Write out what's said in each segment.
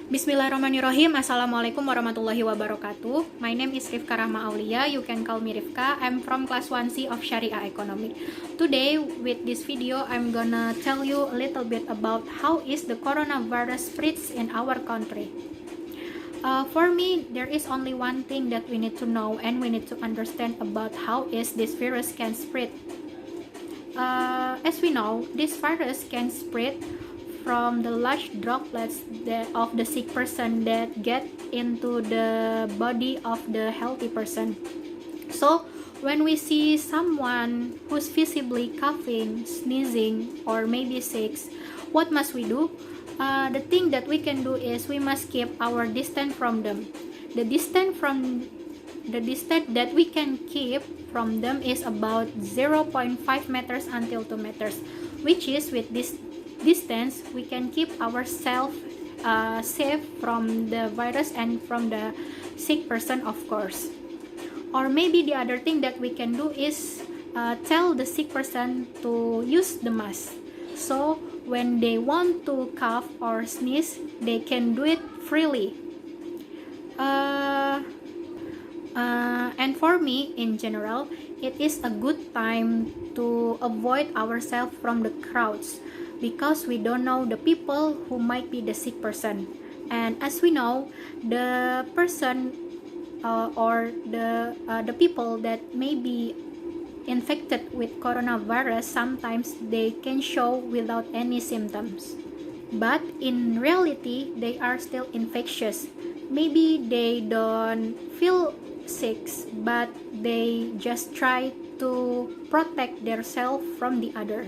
Bismillahirrahmanirrahim. Assalamualaikum warahmatullahi wabarakatuh. My name is Rifka Rahma Aulia. You can call me Rifka. I'm from class 1C of Sharia Economic. Today, with this video, I'm gonna tell you a little bit about how is the coronavirus spreads in our country. For me, there is only one thing that we need to know and we need to understand about how is this virus can spread. As we know, this virus can spread from the large droplets of the sick person that get into the body of the healthy person. So when we see someone who's visibly coughing, sneezing, or maybe sick, what must we do? The thing that we can do is we must keep our distance from them. The distance that we can keep from them is about 0.5 meters until 2 meters, which is with this distance we can keep ourselves safe from the virus and from the sick person, of course. Or maybe the other thing that we can do is tell the sick person to use the mask, so when they want to cough or sneeze they can do it freely. And for me, in general, it is a good time to avoid ourselves from the crowds, because we don't know the people who might be the sick person. And as we know, the person or the people that may be infected with coronavirus, sometimes they can show without any symptoms, but in reality they are still infectious. Maybe they don't feel sick, but they just try to protect themselves from the other.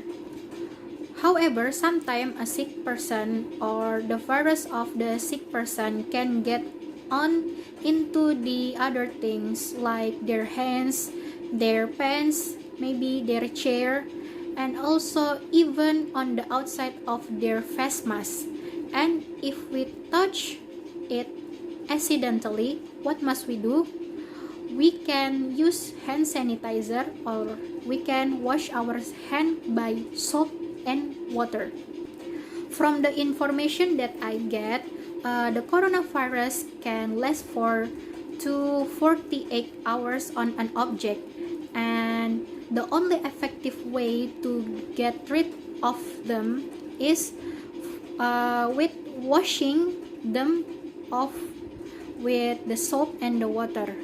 However, sometimes a sick person or the virus of the sick person can get on into the other things like their hands, their pants, maybe their chair, and also even on the outside of their face mask. And if we touch it accidentally, what must we do? We can use hand sanitizer, or we can wash our hand by soap and water. From the information that I get, the coronavirus can last for 48 hours on an object, and the only effective way to get rid of them is with washing them off with the soap and the water,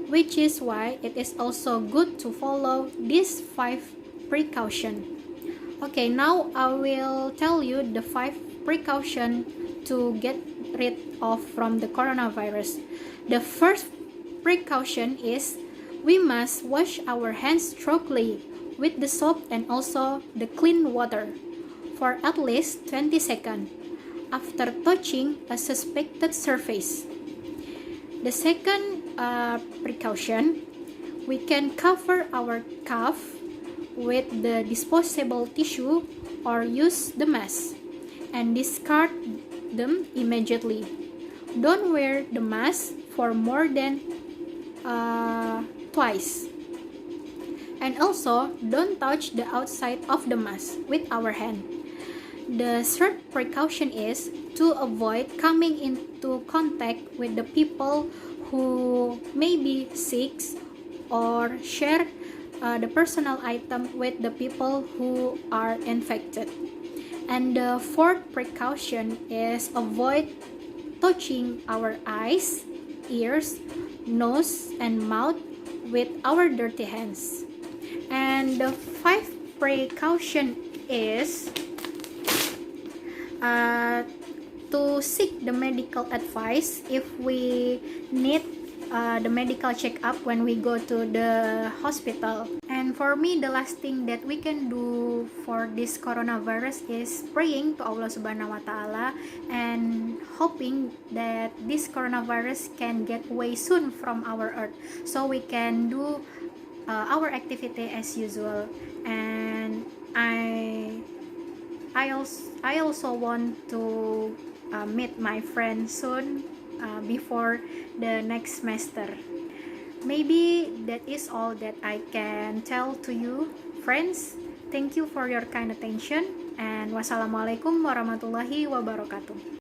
which is why it is also good to follow these 5 precautions. Okay, now I will tell you the 5 precautions to get rid of from the coronavirus. The first precaution is we must wash our hands thoroughly with the soap and also the clean water for at least 20 seconds after touching a suspected surface. The second precaution, we can cover our cough with the disposable tissue or use the mask and discard them immediately. Don't wear the mask for more than twice. And also, don't touch the outside of the mask with our hand. The third precaution is to avoid coming into contact with the people who may be sick or share the personal item with the people who are infected. And the fourth precaution is avoid touching our eyes, ears, nose, and mouth with our dirty hands. And the fifth precaution is to seek the medical advice if we need the medical checkup when we go to the hospital. And for me, the last thing that we can do for this coronavirus is praying to Allah Subhanahu wa Ta'ala and hoping that this coronavirus can get away soon from our earth, so we can do our activity as usual. And I also want to meet my friend soon before the next semester. Maybe that is all that I can tell to you, friends. Thank you for your kind attention, and wassalamualaikum warahmatullahi wabarakatuh.